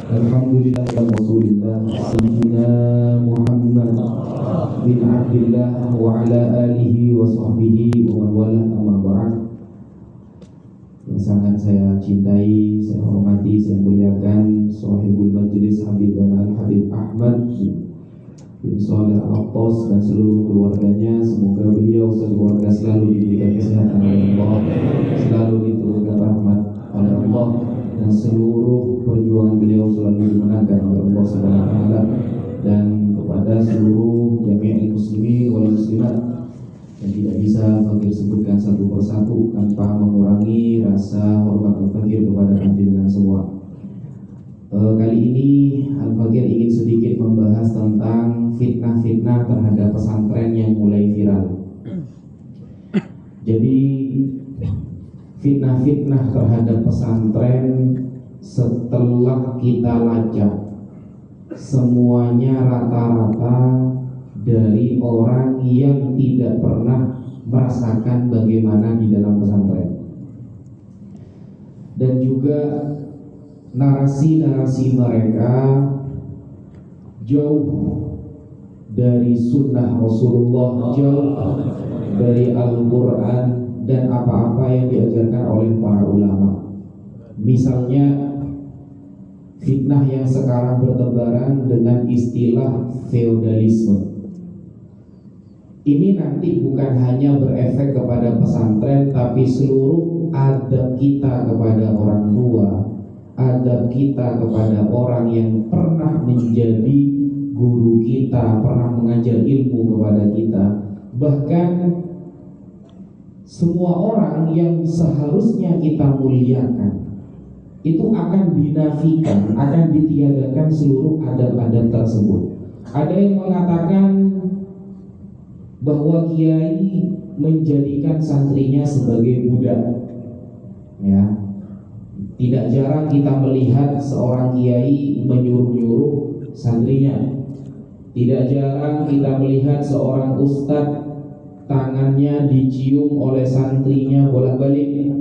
Alhamdulillah wa Rasulillah Sayyidina Muhammad bin Abdillah wa ala alihi wa sahbihi wa man wala amma ba'd. Yang sangat saya cintai, saya hormati, saya muliakan Sahibul Majlis Habibana Al-Habib Ahmad bin Shalih Al-Attas dan seluruh keluarganya. Semoga beliau sekeluarga selalu diberikan kesehatan oleh Allah, selalu diturunkan rahmat oleh Allah, dan seluruh perjuangan beliau selalu dimenangkan oleh Allah Subhanahu wa taala, dan kepada seluruh jami'il muslimin wal muslimat yang tidak bisa Fakir sebutkan satu persatu tanpa mengurangi rasa hormat Al-Fakir kepada panjenengan semua. Kali ini Al-Fakir ingin sedikit membahas tentang fitnah-fitnah terhadap pesantren yang mulai viral. Jadi fitnah-fitnah terhadap pesantren setelah kita lacak, semuanya rata-rata dari orang yang tidak pernah merasakan bagaimana di dalam pesantren. Dan juga narasi-narasi mereka jauh dari sunnah Rasulullah, jauh dari Al-Quran dan apa-apa yang diajarkan oleh para ulama. Misalnya fitnah yang sekarang bertebaran dengan istilah feodalisme. Ini nanti bukan hanya berefek kepada pesantren, tapi seluruh adab kita kepada orang tua, adab kita kepada orang yang pernah menjadi guru kita, pernah mengajar ilmu kepada kita. Bahkan semua orang yang seharusnya kita muliakan itu akan dinafikan, akan ditiadakan seluruh adab-adab tersebut. Ada yang mengatakan bahwa kiai menjadikan santrinya sebagai budak. Ya, tidak jarang kita melihat seorang kiai menyuruh-nyuruh santrinya. Tidak jarang kita melihat seorang ustadz tangannya dicium oleh santrinya bolak-balik.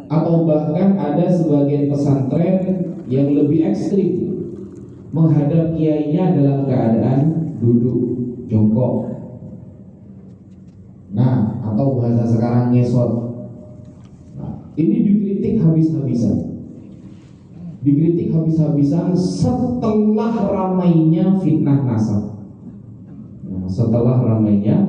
Atau bahkan ada sebagian pesantren yang lebih ekstrim, menghadap kiainya dalam keadaan duduk jongkok. Nah, atau bahasa sekarang ngesot. Nah, ini dikritik habis-habisan. Dikritik habis-habisan setelah ramainya fitnah nasab. Nah, setelah ramainya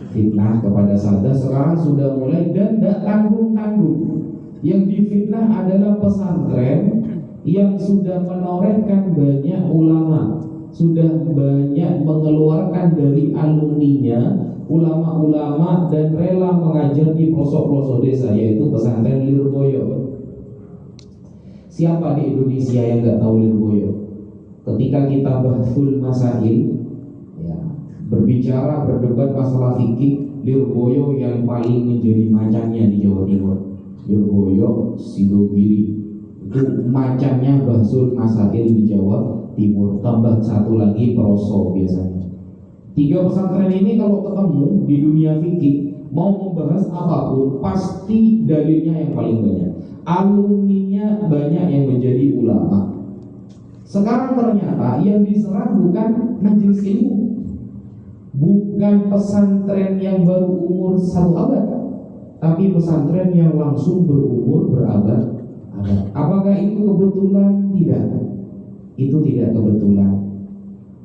fitnah kepada sada, sekarang sudah mulai dan tidak tanggung-tanggung. Yang difitnah adalah pesantren yang sudah menorehkan banyak ulama, sudah banyak mengeluarkan dari alumninya ulama-ulama dan rela mengajar di pelosok-pelosok desa, yaitu pesantren Lirboyo. Siapa di Indonesia yang nggak tahu Lirboyo? Ketika kita bahsul masail, ya, berbicara berdebat masalah fikih, Lirboyo yang paling menjadi macannya di Jawa Timur. Lirboyo, Sidogiri itu macannya bahsul masail di Jawa Timur. Tambah satu lagi Peroso biasanya. Tiga pesantren ini kalau ketemu di dunia fikih, mau membahas apapun pasti dalilnya yang paling banyak, alumninya banyak yang menjadi ulama. Sekarang ternyata yang diserang bukan majelis ilmu, bukan pesantren yang baru umur 1 abad, tapi pesantren yang langsung berumur berabad-abad. Apakah itu kebetulan? Tidak. Itu tidak kebetulan.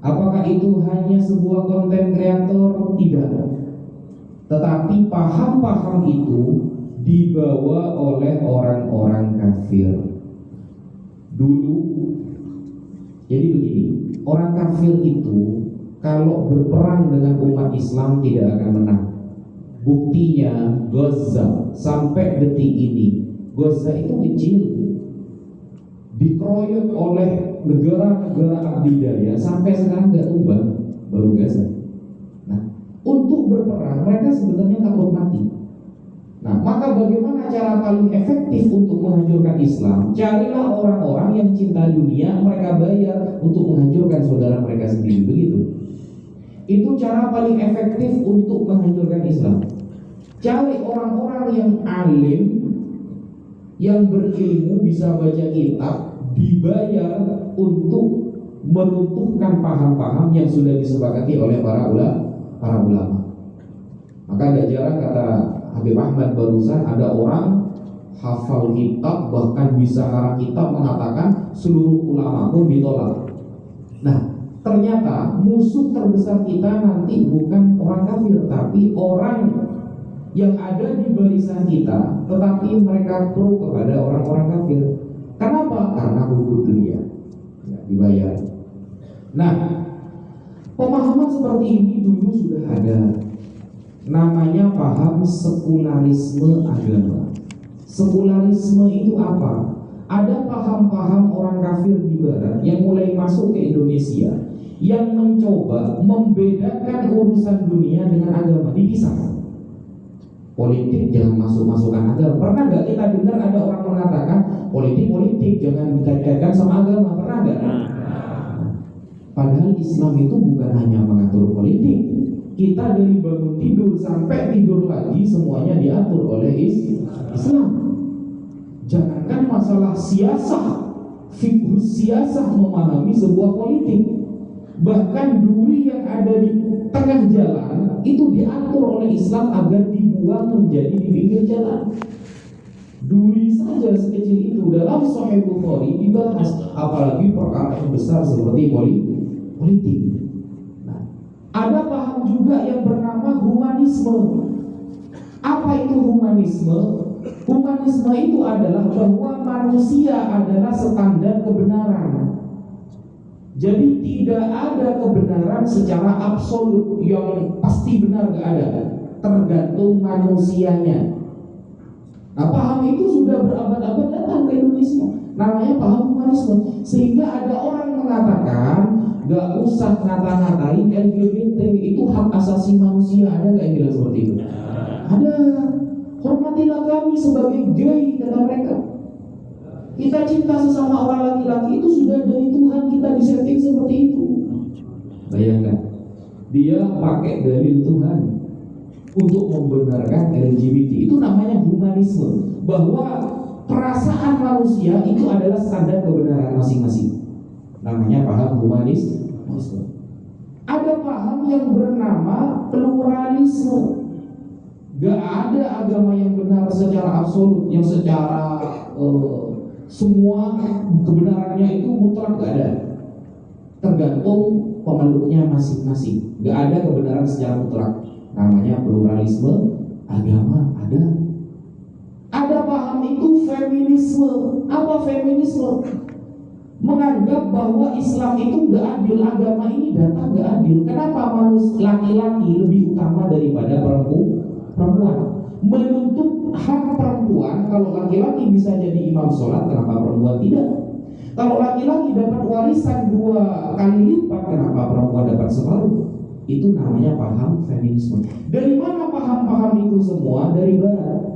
Apakah itu hanya sebuah konten kreator? Tidak. Tetapi paham-paham itu dibawa oleh orang-orang kafir dulu. Jadi begini, orang kafir itu kalau berperang dengan umat Islam tidak akan menang. Buktinya Gaza sampai detik ini, Gaza itu kecil, dikeroyok oleh negara-negara adidaya sampai sekarang nggak tumbang, baru Gaza. Nah, untuk berperang mereka sebenarnya takut mati. Nah, maka bagaimana cara paling efektif untuk menghancurkan Islam? Carilah orang-orang yang cinta dunia, mereka bayar untuk menghancurkan saudara mereka sendiri, begitu. Itu cara paling efektif untuk menghancurkan Islam. Cari orang-orang yang alim, yang berilmu, bisa baca kitab, dibayar untuk meruntuhkan paham-paham yang sudah disepakati oleh para ulama. Maka gak jarang kata Habib Ahmad barusan, ada orang hafal kitab bahkan bisa ngarang kitab mengatakan seluruh ulama pun ditolak. Nah, ternyata musuh terbesar kita nanti bukan orang kafir, tapi orang yang ada di barisan kita, tetapi mereka pro kepada orang-orang kafir. Kenapa? Karena hubud dunia ya, dibayar. Nah, pemahaman seperti ini dulu sudah ada. Namanya paham sekularisme agama. Sekularisme itu apa? Ada paham-paham orang kafir di barat yang mulai masuk ke Indonesia, yang mencoba membedakan urusan dunia dengan agama, dipisah. Politik jangan masuk-masukkan agama. Pernah nggak kita dengar ada orang mengatakan politik jangan dikaitkan sama agama? Pernah nggak? Padahal Islam itu bukan hanya mengatur politik. Kita dari bangun tidur sampai tidur lagi semuanya diatur oleh Islam. Jangankan masalah siasah, fikih siasah memahami sebuah politik, bahkan duri yang ada di tengah jalan itu diatur oleh Islam agar dibuang menjadi di pinggir jalan. Duri saja sekecil itu dalam Sahih Bukhari dibahas, apalagi perkara yang besar seperti politik. Nah, ada paham juga yang bernama humanisme. Apa itu humanisme? Humanisme itu adalah bahwa manusia adalah standar kebenaran. Jadi tidak ada kebenaran secara absolut yang pasti benar, gak ada. Tergantung manusianya. Nah, paham itu sudah berabad-abad datang ke Indonesia. Namanya paham humanisme. Sehingga ada orang mengatakan gak usah ngata-ngatain LGBT, itu hak asasi manusia. Ada gak yang bilang seperti itu? Ada. Hormatilah kami sebagai gay, kata mereka. Kita cinta sesama orang laki-laki itu sudah dari Tuhan, kita disetting seperti itu. Bayangkan, dia pakai dalil Tuhan untuk membenarkan LGBT. Itu namanya humanisme, bahwa perasaan manusia itu adalah standar kebenaran masing-masing. Namanya paham humanisme. Ada paham yang bernama pluralisme. Gak ada agama yang benar secara absolut, yang secara semua kebenarannya itu mutlak, gak ada. Tergantung pemeluknya masing-masing. Gak ada kebenaran secara mutlak. Namanya pluralisme agama. Ada paham itu feminisme. Apa feminisme? Menganggap bahwa Islam itu gak adil, agama ini datang gak adil. Kenapa manusia laki-laki lebih utama daripada perempuan? Menuntut hak perempuan. Kalau laki-laki bisa jadi imam sholat, kenapa perempuan tidak? Kalau laki-laki dapat warisan 2 kali lipat, kenapa perempuan dapat separuh? Itu namanya paham feminisme. Dari mana paham-paham itu semua? Dari barat.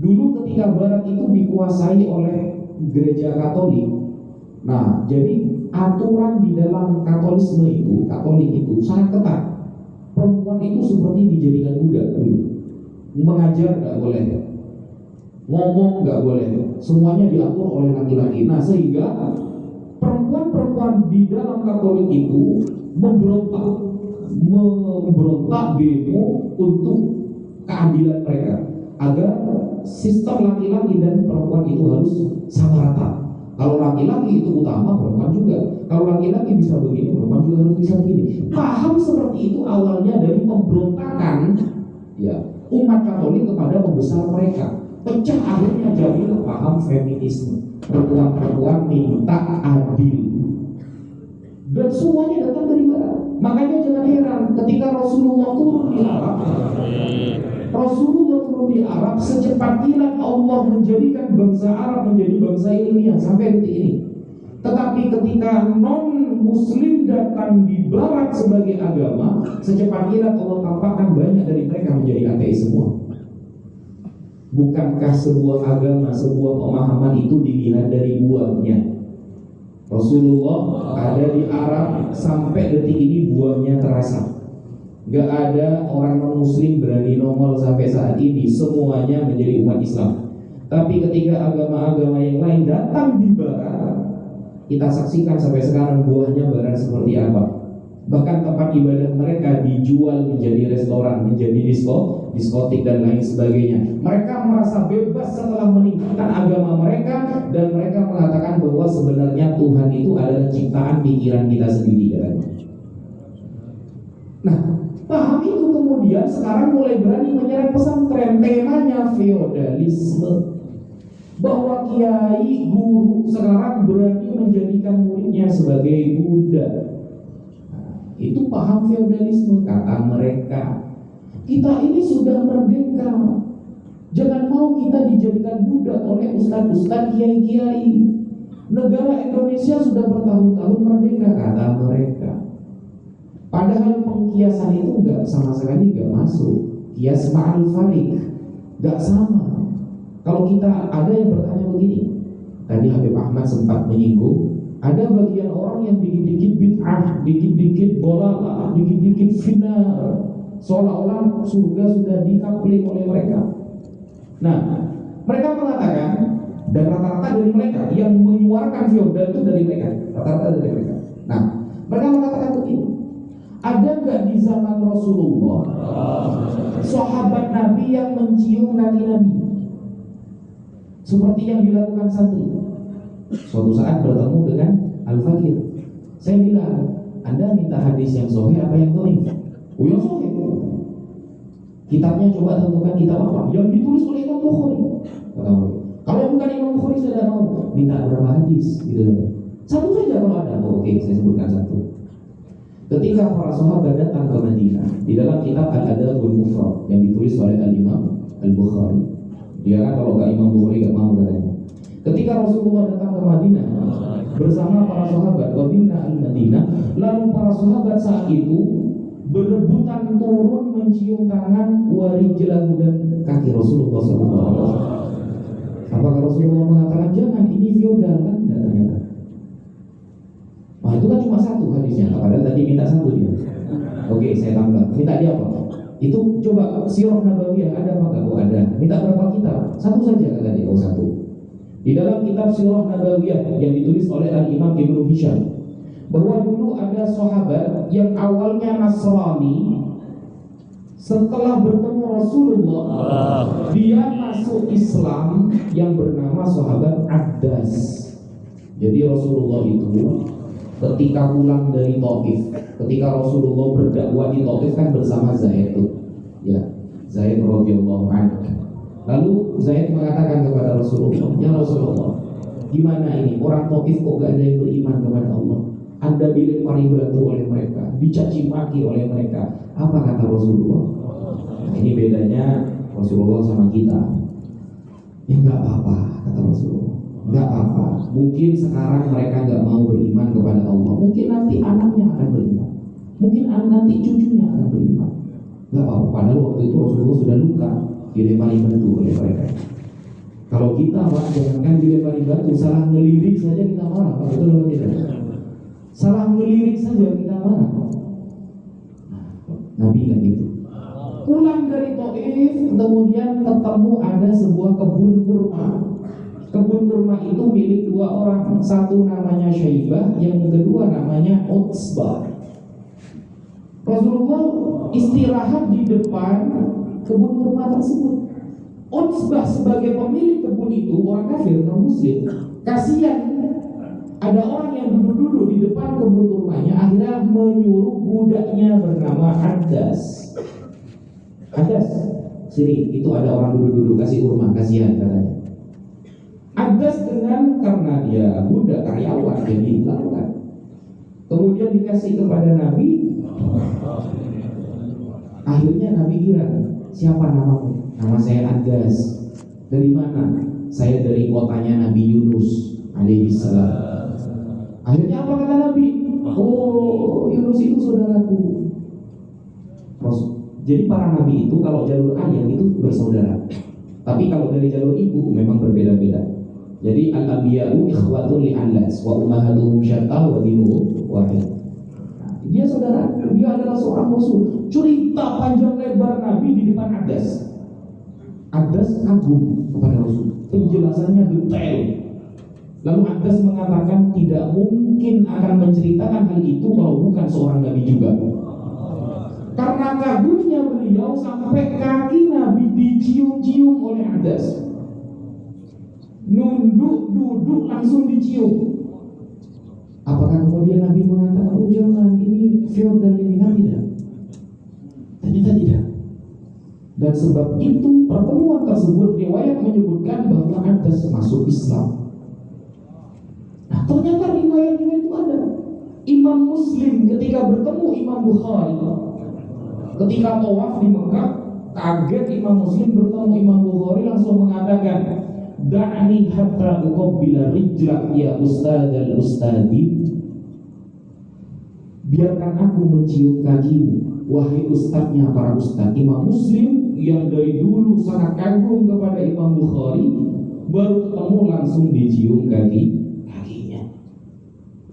Dulu ketika barat itu dikuasai oleh gereja Katolik. Nah, jadi aturan di dalam Katolik itu sangat ketat. Perempuan itu seperti dijadikan budak dulu. Mengajar gak boleh, ngomong gak boleh, semuanya diatur oleh laki-laki. Nah, sehingga perempuan-perempuan di dalam Katolik itu memberontak demo untuk keadilan mereka, agar sistem laki-laki dan perempuan itu harus sama rata. Kalau laki-laki itu utama, perempuan juga. Kalau laki-laki bisa begini, perempuan juga harus bisa begini. Paham seperti itu awalnya dari pemberontakan ya umat Katolik kepada pembesar mereka. Pecah akhirnya jadilah paham feminisme. Perempuan-perempuan minta adil. Dan semuanya datang dari barat. Makanya jangan heran ketika Rasulullah turun di Arab, secepat kilat Allah menjadikan bangsa Arab menjadi bangsa ilmiah sampai detik ini. Tetapi ketika non-muslim datang di barat sebagai agama, secepat kilat Allah tampakkan banyak dari mereka menjadi ateis semua. Bukankah sebuah agama, sebuah pemahaman itu dilihat dari buahnya? Rasulullah ada di Arab sampai detik ini buahnya terasa. Gak ada orang non-muslim berani nongol sampai saat ini. Semuanya menjadi umat Islam. Tapi ketika agama-agama yang lain datang di barat, kita saksikan sampai sekarang buahnya barat seperti apa. Bahkan tempat ibadah mereka dijual menjadi restoran, menjadi diskotik dan lain sebagainya. Mereka merasa bebas setelah meninggalkan agama mereka, dan mereka mengatakan bahwa sebenarnya Tuhan itu adalah ciptaan pikiran kita sendiri, katanya. Nah, paham itu kemudian sekarang mulai berani menyerang pesantren. Temanya feodalisme, bahwa kiai guru sekarang berani menjadikan muridnya sebagai budak. Itu paham feodalisme, kata mereka. Kita ini sudah merdeka, jangan mau kita dijadikan budak oleh ustadz-ustadz, kiai-kiai. Negara Indonesia sudah bertahun-tahun merdeka, kata mereka. Padahal pengkiasan itu sama sekali nggak masuk. Kias ma'al farik, nggak sama. Kalau kita ada yang bertanya begini, tadi Habib Ahmad sempat menyinggung, ada bagian orang yang dikit-dikit bid'ah, dikit-dikit dolalah, dikit-dikit final, seolah-olah surga sudah dikapling oleh mereka. Nah, mereka mengatakan, dan rata-rata dari mereka yang menyuarakan feodal itu dari mereka, rata-rata dari mereka. Nah, mereka mengatakan begini, ada nggak di zaman Rasulullah sahabat Nabi yang mencium kaki Nabi seperti yang dilakukan santri? Suatu saat bertemu dengan Al-Fakir, saya bilang, Anda minta hadis yang sahih apa yang dhaif? Oh, yang sahih. Kitabnya coba tentukan kitab apa? Yang ditulis oleh Imam Bukhari. Kalau bukan Imam Bukhari saya tidak mau. Minta berapa hadis? Gitu. Satu saja kalau ada. Oh, oke, saya sebutkan satu. Ketika para sahabat datang ke Madinah, di dalam kitab Al-Adabul Mufrad yang ditulis oleh Al-Imam Al-Bukhari, dia kan kalau nggak Imam Bukhari nggak mau katanya. Ketika Rasulullah datang ke Madinah bersama para sahabat, Wadinna al-Madinah, lalu para sahabat saat itu berebutan turun mencium tangan, warijlahu, dan kaki Rasulullah SAW. Apakah Rasulullah mengatakan jangan, ini feodal? Kan tidak, ternyata. Nah, itu kan cuma satu hadisnya, padahal tadi minta satu dia. Oke, saya tambah. Minta dia apa? Itu coba Sirah Nabawiyah ada apa enggak? Oh, ada. Minta berapa kitab? Satu saja kata dia. Oh, satu. Di dalam kitab Sirah Nabawiyah yang ditulis oleh Al-Imam Ibnu Hisham, bahwa dulu ada sahabat yang awalnya Nasrani, setelah bertemu Rasulullah dia masuk Islam, yang bernama sahabat Addas. Jadi Rasulullah itu ketika pulang dari Taif, ketika Rasulullah berdakwah di Taif kan bersama Zaid tuh, ya, Zaid radhiyallahu anhu. Lalu Zaid mengatakan kepada Rasulullah, ya Rasulullah, gimana ini orang Taif kok gak ada yang beriman kepada Allah? Anda dilempari batu oleh mereka, dicaci maki oleh mereka. Apa kata Rasulullah? Nah, ini bedanya Rasulullah sama kita. Ya nggak apa-apa, kata Rasulullah. Nggak apa-apa. Mungkin sekarang mereka nggak mau beriman kepada Allah. Mungkin nanti anaknya akan beriman. Mungkin nanti cucunya akan beriman. Nggak apa-apa. Padahal waktu itu Rasulullah sudah luka, dilempari batu oleh mereka. Kalau kita, Pak, jangankan dilempari batu, salah ngelirik saja kita marah. Pak, betul atau tidak? Salah ngelirik saja kita marah. Nabi nggak gitu. Pulang dari Taif, kemudian ketemu ada sebuah kebun kurma. Kebun kurma itu milik dua orang. Satu namanya Syaibah, yang kedua namanya Utsbah. Rasulullah istirahat di depan kebun kurma tersebut. Utsbah sebagai pemilik kebun itu orang kafir, non muslim. Kasihan ada orang yang duduk-duduk di depan kebun kurmanya, akhirnya menyuruh budaknya bernama Addas. Addas, sini, itu ada orang duduk-duduk kasih kurma, kasihan katanya. Addas karena dia budak karyawan, jadi dilakukan. Kemudian dikasih kepada Nabi. Akhirnya Nabi kira, siapa namamu? Nama saya Addas. Dari mana? Saya dari kotanya Nabi Yunus alaihissalam. Akhirnya apa kata Nabi? Oh, Yunus itu saudaraku. Jadi para nabi itu kalau jalur ayah itu bersaudara. Tapi kalau dari jalur ibu memang berbeda-beda. Jadi al-anbiya'u ikhwatun li'allas wa ummahatuhum syatta wa dinuhum wahid. Dia saudara, dia adalah seorang rasul. Cerita panjang lebar Nabi di depan Addas. Addas kagum kepada Rasul. Penjelasannya detail. Lalu Abbas mengatakan tidak mungkin akan menceritakan hal itu kalau bukan seorang Nabi juga. Karena kagumnya beliau sampai kaki Nabi dicium-cium oleh Abbas. Nunduk, duduk, langsung dicium. Apakah kemudian Nabi mengatakan, oh jangan, ini feodal ini? Kan tidak. Ternyata tidak. Dan sebab itu pertemuan tersebut riwayat menyebutkan bahwa Abbas masuk Islam. Nah ternyata riwayat-riwayat itu ada. Imam Muslim ketika bertemu Imam Bukhari, ketika tawaf di Mekah, kaget Imam Muslim bertemu Imam Bukhari, langsung mengatakan, da'ni hatta uqabbila rijlak ya ustadzal ustadzi. Biarkan aku mencium kakimu, wahai ustadznya para ustadz. Imam Muslim yang dari dulu sangat kagum kepada Imam Bukhari, baru ketemu langsung dicium kakinya.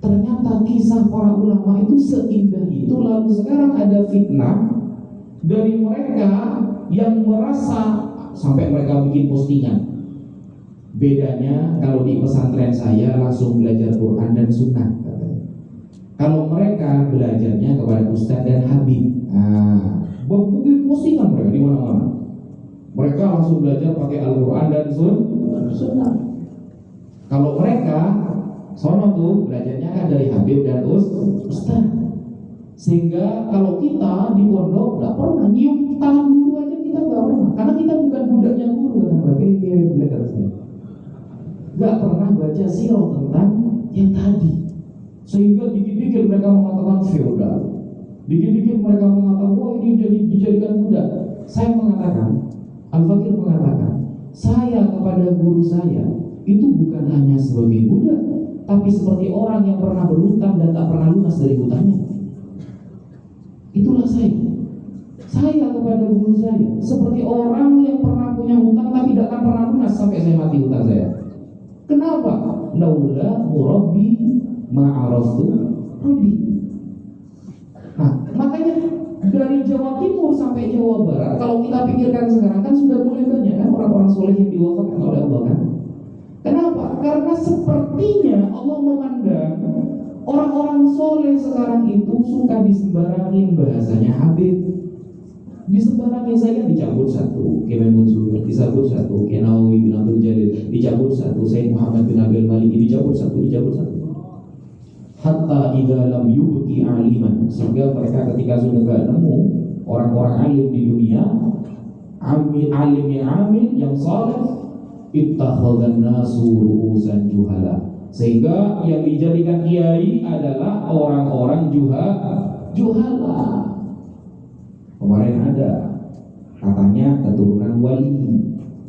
Ternyata kisah para ulama itu seindah itu. Lalu sekarang ada fitnah dari mereka yang merasa sampai mereka bikin postingan. Bedanya kalau di pesantren saya langsung belajar Quran dan Sunnah katanya. Kalau mereka belajarnya kepada Ustadz dan Habib. Bikin postingan mereka di mana-mana. Mereka langsung belajar pakai Al-Quran dan Sunnah. Kalau mereka sono tuh belajarnya kan dari Habib dan Ustadz. Sehingga kalau kita di pondok nggak pernah nyium tangan guru aja, kita nggak pernah. Karena kita bukan budaknya guru, kata mereka. Nggak pernah baca sirah tentang yang tadi. Sehingga dikit-dikit mereka mengatakan feodal, dikit-dikit mereka mengatakan wah ini dijadikan budak. Saya mengatakan, Al-Fakir mengatakan, saya kepada guru saya itu bukan hanya sebagai budak, tapi seperti orang yang pernah berhutang dan tak pernah lunas dari hutangnya. Itulah saya. Saya kepada guru saya seperti orang yang pernah punya hutang tapi tidak akan pernah lunas sampai saya mati hutang saya. Kenapa? Laula murabbi ma'araftu rabbi. Nah, makanya dari Jawa Timur sampai Jawa Barat, kalau kita pikirkan sekarang kan sudah mulai banyak kan orang-orang soleh yang diwafatkan oleh Allah kan. Kenapa? Karena sepertinya Allah memandang orang-orang soleh sekarang itu suka disembarangin bahasanya Habib. Disembarangin, saya dicabut satu, Kemen Munsur dicabut satu, Kenawi bin Abdul Jalil dicabut satu, Sayyid Muhammad bin Abil Maliki dicabut satu. Hatta idza lam yubqi aliman, sehingga mereka ketika sudah gak nemu orang-orang alim di dunia, alim yang saleh, ittakhadhan nasu ru'usan juhala, sehingga yang dijadikan kiai adalah orang-orang juhala. Kemarin ada katanya keturunan wali,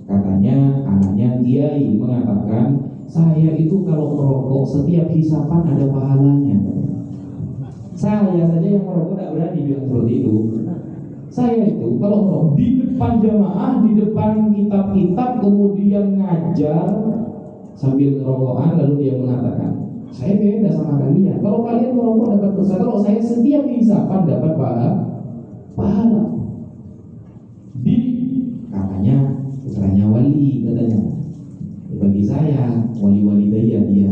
katanya anaknya kiai mengatakan saya itu kalau merokok setiap hisapan ada pahalanya. Saya saja yang merokok tidak berani bilang seperti itu. Saya itu kalau merokok di depan jamaah, di depan kitab-kitab, kemudian ngajar sambil ngerokokan, lalu dia mengatakan saya beda sama kalian. Kalau kalian merokok dapat dosa, kalau saya setiap hisapan dapat pahala. Di katanya putranya wali, katanya. Bagi saya wali daya dia,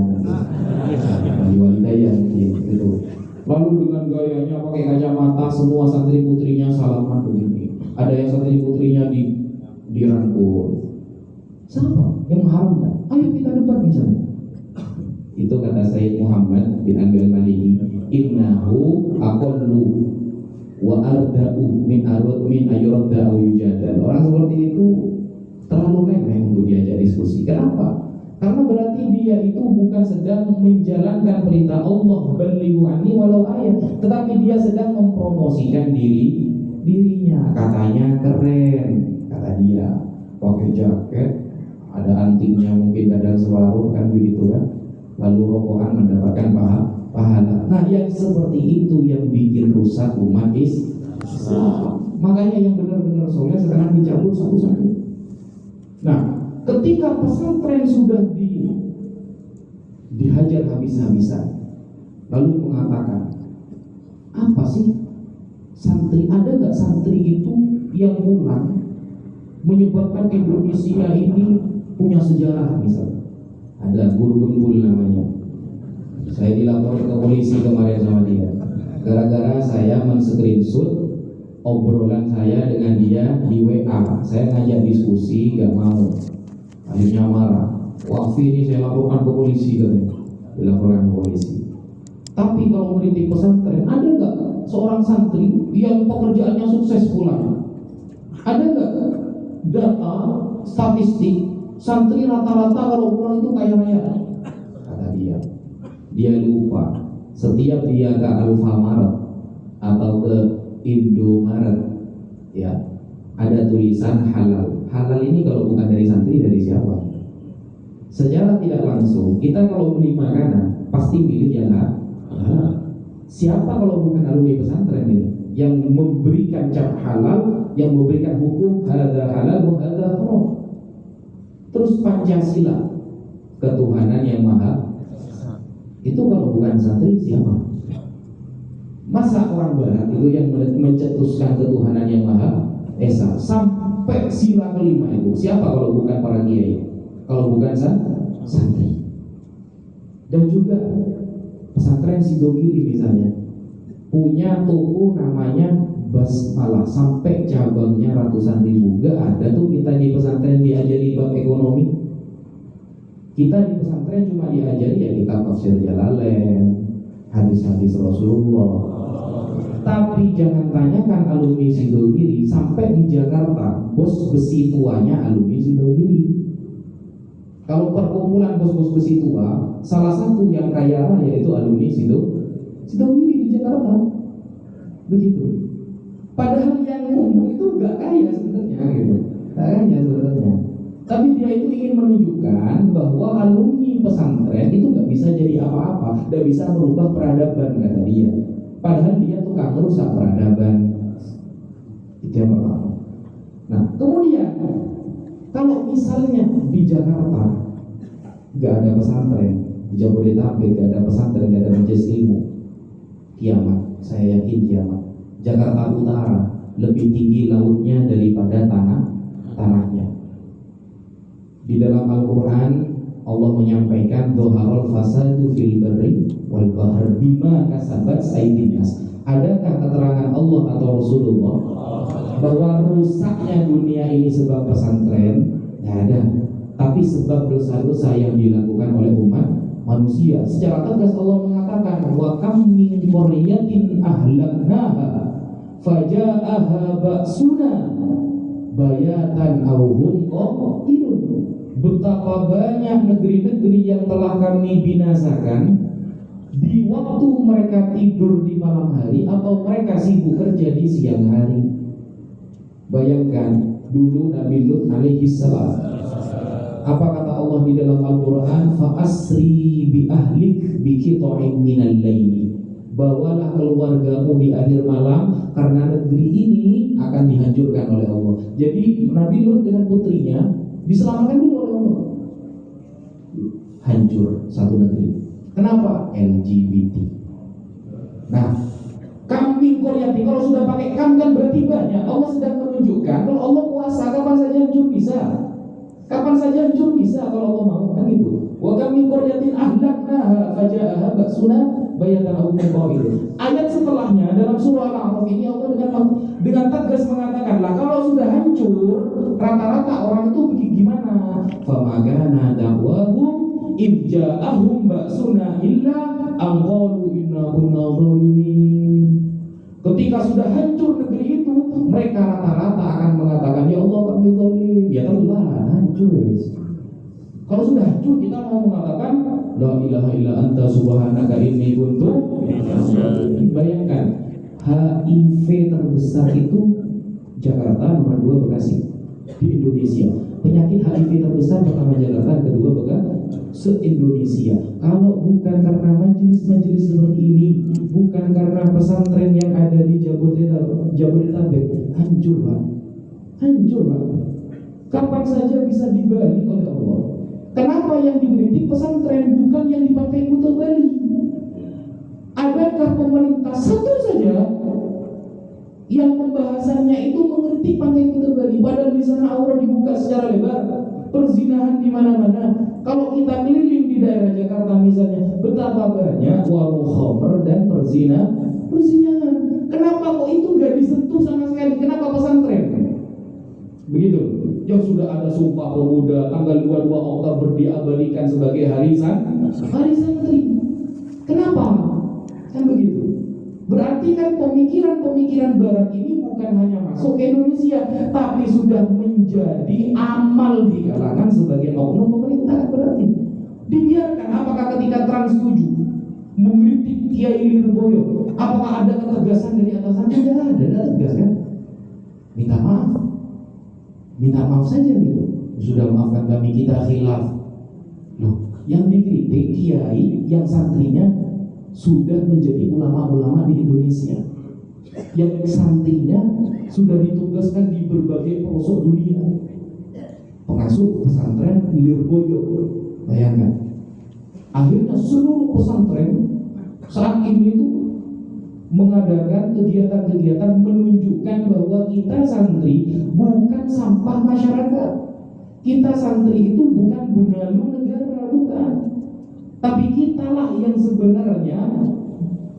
wali daya gitu. Lalu dengan gayanya pakai kacamata, semua santri putrinya salaman begini. Ada yang santri putrinya dirangkul. Siapa yang mengharamkan? Ayo kita debat misalnya. Itu kata Sayyid Muhammad bin Abil Maliki, innahu aqallu wa arda'u min ayyurada'u yujadal. Orang seperti itu terlalu remeh untuk diajak diskusi. Kenapa? Karena berarti dia itu bukan sedang menjalankan perintah Allah balighu anni walau ayat, tetapi dia sedang mempromosikan dirinya. Katanya keren, kata dia, pakai jaket, ada antingnya mungkin kadang separuh kan begitu kan. Lalu rokokan mendapatkan pahala. Nah, yang seperti itu yang bikin rusak umat Islam. Makanya yang benar-benar soleh sekarang dicabut satu-satu. Nah, ketika pesantren sudah dihajar habis-habisan, lalu mengatakan, apa sih santri? Ada nggak santri itu yang pulang menyebabkan Indonesia ini punya sejarah misalnya? Ada guru Gembul obrolan saya dengan dia di WA. Saya ngajak diskusi, gak mau. Akhirnya marah. Wakfi ini saya laporkan ke polisi katanya. Dilaporkan ke polisi. Tapi kalau mendidik pesantren, ada nggak seorang santri yang pekerjaannya sukses pulang? Ada nggak data statistik santri rata-rata kalau pulang itu kaya raya? Kata dia. Dia lupa. Setiap dia ke Alfamart atau ke Indomaret, ya, ada tulisan halal. Halal ini kalau bukan dari santri, dari siapa? Secara tidak langsung, kita kalau beli makanan pasti pilih yang halal. Siapa kalau bukan alumni pesantren ini yang memberikan cap halal, yang memberikan hukum hadza halal wa hadza haram? Terus Pancasila, ketuhanan yang maha, itu kalau bukan santri siapa? Masa orang barat itu yang mencetuskan ketuhanan yang maha esa sampai sila kelima itu siapa kalau bukan para kiai, kalau bukan santri? Dan juga pesantren Sidogiri misalnya punya toko namanya Basmalah sampai cabangnya ratusan ribu. Gak ada tuh kita di pesantren diajari bab ekonomi. Kita di pesantren cuma diajari ya kitab tafsir Jalalain, hadis-hadis Rasulullah. Tapi jangan tanyakan alumni Sidogiri sampai di Jakarta, bos besi tuanya alumni Sidogiri. Kalau perkumpulan bos-bos besi tua, salah satu yang kaya raya itu alumni Sidogiri di Jakarta. Begitu. Padahal yang ngomong itu gak kaya sebenarnya, gitu. Gak kaya sebenarnya. Tapi dia itu ingin menunjukkan bahwa alumni pesantren itu gak bisa jadi apa-apa, gak bisa merubah peradaban, kata dia. Padahal dia tukang merusak peradaban. Itu yang pertama. Nah, kemudian kalau misalnya di Jakarta nggak ada pesantren, di Jabodetabek nggak ada pesantren, nggak ada majelis ilmu, kiamat, saya yakin kiamat. Jakarta Utara lebih tinggi lautnya daripada tanahnya. Di dalam Al-Quran Allah menyampaikan dhaharul fasadu fil barri wal bahr bima kasabat aydin nas. Adakah keterangan Allah atau Rasulullah bahwa rusaknya dunia ini sebab pesantren? Tidak ada. Tapi sebab dosa-dosa yang dilakukan oleh umat manusia. Secara tegas Allah mengatakan wa kam min qaryatin ahlaknaha faja'aha ba'suna bayatan aw hum qailun. Betapa banyak negeri-negeri yang telah kami binasakan di waktu mereka tidur di malam hari atau mereka sibuk kerja di siang hari. Bayangkan dulu Nabi Lut alaihi salam. Apa kata Allah di dalam Al-Quran? Fa asri bi ahlik bi qita'in minal laili. Bawalah keluargamu di akhir malam karena negeri ini akan dihancurkan oleh Allah. Jadi Nabi Lut dengan putrinya diselamatkan dulu oleh Allah. Hancur satu negeri. Kenapa? LGBT. Nah, kambing koryati kalau sudah pakai kam kan berarti banyak. Allah sedang menunjukkan kalau Allah kuasa kapan saja hancur bisa. Kapan saja hancur bisa kalau Allah mau, kan gitu. Wa kam min qaryatin ahlaknaha faja'aha ba'suna bayatan aw qail. Ayat setelahnya dalam surah Al-A'raf ini Allah dengan tegas mengatakan, lah kalau sudah hancur rata-rata orang itu gimana? Famagana da'wahum ibja'ahum ba'suna illa an qalu inna kunna zalimin. Ketika sudah hancur negeri itu, mereka rata-rata akan mengatakan, ya Allah kami zalim. Ya telah hancur. Kalau sudah hancur kita mau mengatakan la ilaha illa anta subhanaka inni kuntu. Bayangkan HIV terbesar itu Jakarta, nomor 2 Bekasi di Indonesia. Penyakit HIV terbesar pertama Jakarta, kedua Bekasi se-Indonesia. Kalau bukan karena majelis-majelis seperti ini, bukan karena pesantren yang ada di Jabodetabek, hancur Pak. Hancur Pak. Kapan saja bisa dibalik oleh Allah. Kenapa yang dikritik pesantren bukan yang di Pantai Kuta Bali? Adakah pemerintah satu saja yang pembahasannya itu mengkritik Pantai Kuta Bali? Padahal di sana aura dibuka secara lebar, perzinahan di mana-mana. Kalau kita keliling di daerah Jakarta misalnya, betapa banyak warung khamr dan perzinahan. Kenapa kok itu nggak disentuh sama sekali? Kenapa pesantren? Begitu. Yang sudah ada Sumpah Pemuda tanggal 22 Oktober diabadikan sebagai hari santri. Kenapa? Kan begitu. Berarti kan pemikiran-pemikiran Barat ini bukan hanya masuk ke Indonesia, tapi sudah menjadi amal di kalangan sebagian oknum pemerintah. Berarti dibiarkan. Apakah ketika Trans 7 mengkritik Kiai Lirboyo, apakah ada ketegasan dari atasan? Tidak ada tegas kan? Minta maaf saja gitu. Sudah maafkan kami, kita khilaf. Loh, yang dikritik kiai yang santrinya sudah menjadi ulama-ulama di Indonesia, yang santrinya sudah ditugaskan di berbagai pelosok dunia, pengasuh pesantren Lirboyo. Bayangkan, akhirnya seluruh pesantren saat ini itu mengadakan kegiatan-kegiatan menunjukkan bahwa kita santri bukan sampah masyarakat. Kita santri itu bukan benalu negara, bukan. Tapi kitalah yang sebenarnya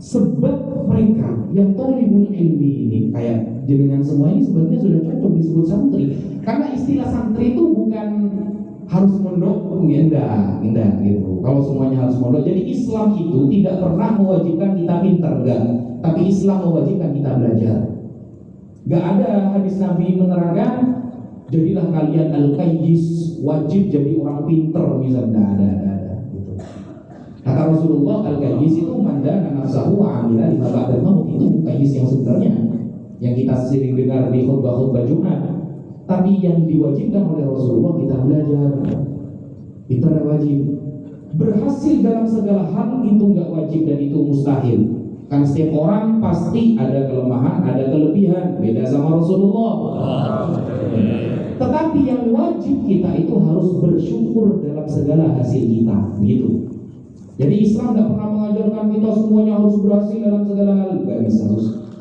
sebab mereka yang thalibul ilmi ini, kayak jenengan semua ini sebenarnya sudah cocok disebut santri. Karena istilah santri itu bukan harus mondok, enggak gitu. Kalau semuanya harus mondok, jadi Islam itu tidak pernah mewajibkan kita pintar, enggak. Tapi Islam mewajibkan kita belajar. Gak ada hadis Nabi menerangkan jadilah kalian al-qayyis, wajib jadi orang pinter misalnya. Ada gitu. Kata Rasulullah, al-qayyis itu mandana nafsahu wa amila lima ba'dal maut. Itu qayyis yang sebenarnya yang kita sering dengar di khutbah-khutbah Jumat. Tapi yang diwajibkan oleh Rasulullah kita belajar. Itu wajib. Berhasil dalam segala hal itu enggak wajib dan itu mustahil. Kan setiap orang pasti ada kelemahan, ada kelebihan, beda sama Rasulullah. Tetapi yang wajib kita itu harus bersyukur dalam segala hasil kita, begitu. Jadi Islam tidak pernah mengajarkan kita semuanya harus berhasil dalam segala hal, nggak bisa,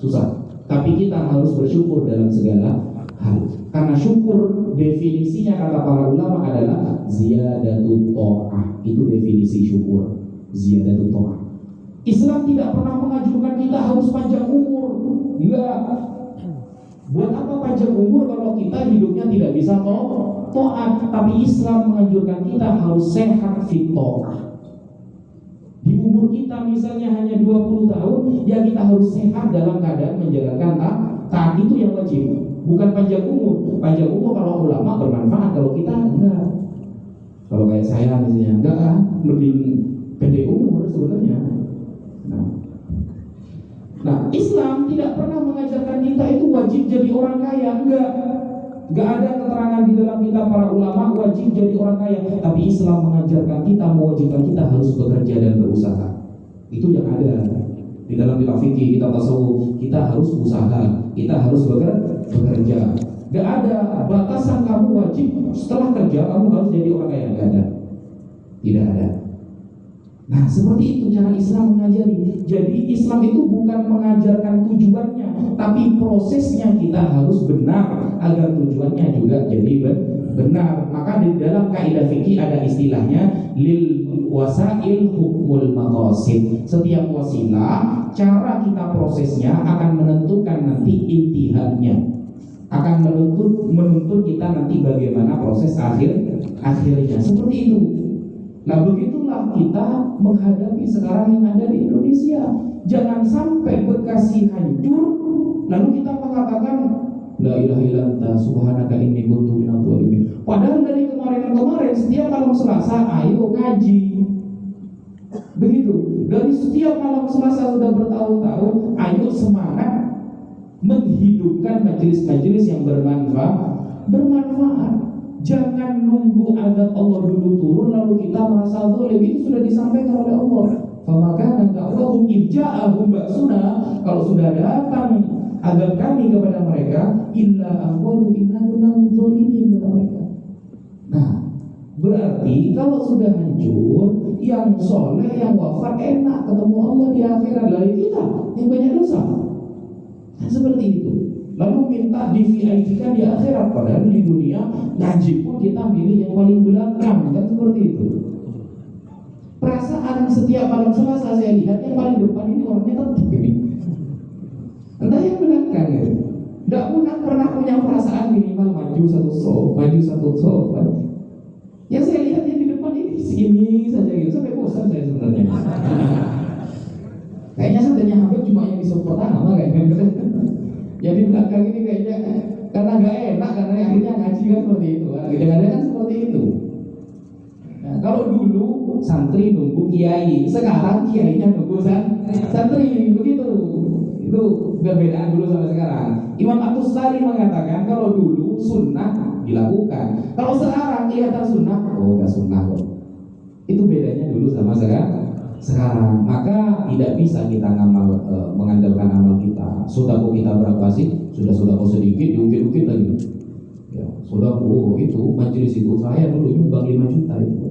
susah. Tapi kita harus bersyukur dalam segala hal. Karena syukur definisinya kata para ulama adalah ziyadatu ta'ah. Itu definisi syukur, ziyadatu ta'ah. Islam tidak pernah menganjurkan kita harus panjang umur. Enggak. Buat apa panjang umur kalau kita hidupnya tidak bisa taat? Tapi Islam menganjurkan kita harus sehat fitrah. Di umur kita misalnya hanya 20 tahun, ya kita harus sehat dalam keadaan menjalankan taat. Itu yang wajib. Bukan panjang umur. Panjang umur kalau ulama bermanfaat, kalau kita enggak. Kalau kayak saya misalnya enggak, mending pendek umur sebenarnya. Nah, Islam tidak pernah mengajarkan kita itu wajib jadi orang kaya, enggak ada keterangan di dalam kitab para ulama wajib jadi orang kaya. Tapi Islam mengajarkan kita, mewajibkan kita harus bekerja dan berusaha. Itu yang ada di dalam kitab fikih, kitab tasawuf. Kita harus usaha, kita harus bekerja. Enggak ada batasan kamu wajib setelah kerja kamu harus jadi orang kaya, enggak ada. Tidak ada. Nah, seperti itu cara Islam mengajari. Jadi Islam itu bukan mengajarkan tujuannya, tapi prosesnya kita harus benar agar tujuannya juga jadi benar. Maka di dalam kaidah fikih ada istilahnya lil wasail hukmul maqasid. Setiap wasilah, cara kita prosesnya akan menentukan nanti intihadnya, akan menuntut kita nanti bagaimana proses akhirnya. Seperti itu. Nah, begitulah kita menghadapi sekarang yang ada di Indonesia. Jangan sampai Bekasi hancur lalu kita mengatakan la ilaha illa anta subhanaka inni kuntu minadh dhalimin. Padahal dari kemarin setiap malam Selasa ayo ngaji. Begitu. Dari setiap malam Selasa sudah bertahun-tahun, ayo semangat menghidupkan majelis-majelis yang bermanfaat. Jangan nunggu azab Allah dulu turun lalu kita merasa zalim. Itu sudah disampaikan oleh Allah. Famakana da'wahum idja'ahum ba'suna. Kalau sudah datang azab kami kepada mereka, illa aqwalu inna kunna dzalimin, kata mereka. Nah, berarti kalau sudah hancur, yang soleh, yang wafat enak ketemu Allah di akhirat. Lalu kita yang banyak dosa. Nah, seperti itu. Lalu minta di VIP-kan di akhirat, padahal di dunia ngaji pun kita milih yang paling belakang, kan seperti itu. Perasaan setiap malam Selasa saya lihat yang paling depan ini orangnya tertib ini. Entah yang belakang ya. Tidak pernah punya perasaan minimal maju satu soft. Ya saya lihat yang di depan ini segini saja gitu, sampai bosan saya sebenarnya. Kayaknya sebenarnya hampir cuma yang di soft pertama kayaknya. Yang di belakang ini kayaknya karena nggak enak, karena akhirnya ngaji kan seperti itu. Kadang-kadang kan seperti itu. Nah, kalau dulu santri nunggu kiai, sekarang kiainya nunggu santri, begitu. Itu perbedaan dulu sama sekarang. Imam At-Tustari mengatakan kalau dulu sunnah dilakukan, kalau sekarang kelihatan sunnah, oh nggak sunnah kok. Itu bedanya dulu sama sekarang. Maka tidak bisa kita mengandalkan amal kita. Sedekah kita berapa sih? Sudah sedikit, diungkit-ungkit lagi. Ya, sedekah itu majelis itu saya dulu nyumbang 5 juta itu.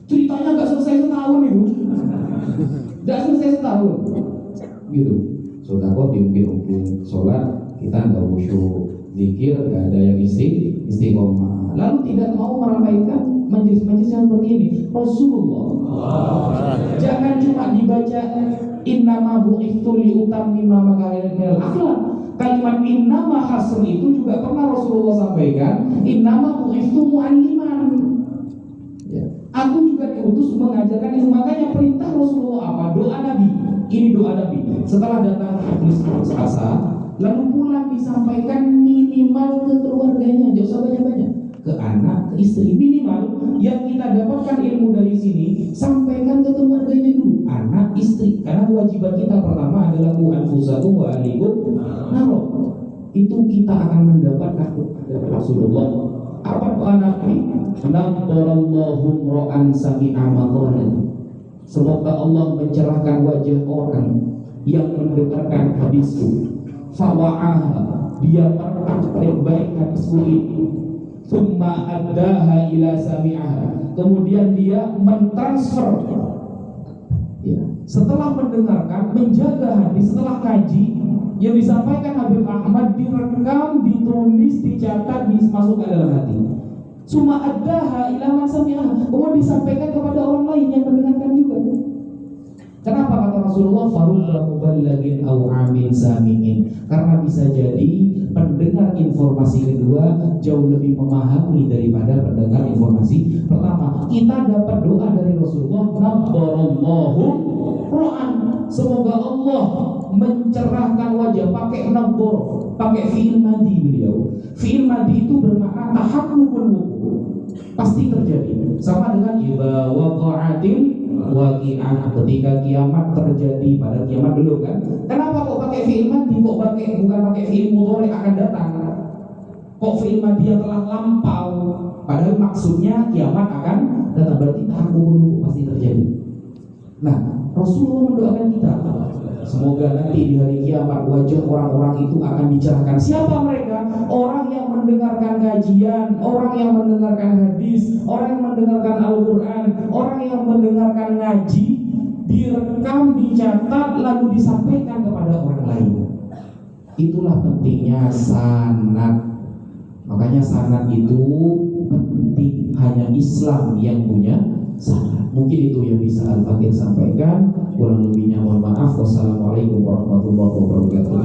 Ceritanya nggak selesai setahun itu, nggak selesai setahun, gitu. Sedekah diungkit-ungkit, sholat kita nggak khusyuk, zikir nggak ada yang istiqomah, lalu tidak mau meramaikan majelis-majelis yang seperti ini. Rasulullah jangan cuma dibaca innama bu'itsu liutammima makarimal akhlaq. Kalimat innama hasr itu juga pernah Rasulullah sampaikan, innama bu'itsu mu'alliman. Ya. Aku juga diutus mengajarkan ilmu. Makanya perintah Rasulullah apa? Doa Nabi. Ini doa Nabi. Setelah datang iblis puasa, lalu pulang disampaikan minimal ke keluarganya, jangan usah banyak-banyak, ke anak, ke istri. Minimal yang kita dapatkan ilmu dari sini, sampaikan ke keluarganya dulu, anak, istri. Karena kewajiban kita pertama adalah ku anfusakum wa ahlikum naro. Itu kita akan mendapatkan dari Rasulullah. Apa doa Nabi? Naqarallahu ra'an sami'a maqalan. Semoga Allah mencerahkan wajah orang yang mendengarkan hadisku. Fawa'aha, dia praktek baik hadisku ini. Summa addaha ila sami'aha, kemudian dia mentransfer. Ya. Setelah mendengarkan, menjaga hadis, setelah kaji yang disampaikan Habib Ahmad direkam, ditulis, dicatat, dimasukkan dalam hati. Summa addaha ila man sami'aha, kemudian disampaikan kepada orang lain yang mendengarkan juga. Kenapa kata Rasulullah farubba muballighin aw amin sami'in? Karena bisa jadi pendengar informasi kedua jauh lebih memahami daripada pendengar informasi pertama. Kita dapat doa dari Rasulullah, nabbarallahu ra'an, semoga Allah mencerahkan wajah, pakai nabbur, pakai fi'il madhi beliau. Fi'il madhi itu bermakna tahaqqul wuqu', pasti terjadi. Sama dengan idza waqa'atil waqi'ah, ketika kiamat terjadi. Pada kiamat belum kan? Kenapa kok pakai fi'il madhi, kok bukan pakai fi'il mudhari akan datang? Kok fi'il madhi yang telah lampau? Padahal maksudnya kiamat akan datang, berarti tahaqqul pasti terjadi. Nah, Rasulullah mendoakan kita, semoga nanti di hari kiamat wajah orang-orang itu akan dicerahkan. Siapa mereka? Orang yang mendengarkan kajian, orang yang mendengarkan hadis, orang yang mendengarkan Al-Quran, orang yang mendengarkan ngaji, direkam, dicatat, lalu disampaikan kepada orang lain. Itulah pentingnya sanad. Makanya sanad itu penting, hanya Islam yang punya sanad. Mungkin itu yang bisa Al-Fakir sampaikan. Kurang lebihnya mohon maaf. Wassalamualaikum warahmatullahi wabarakatuh.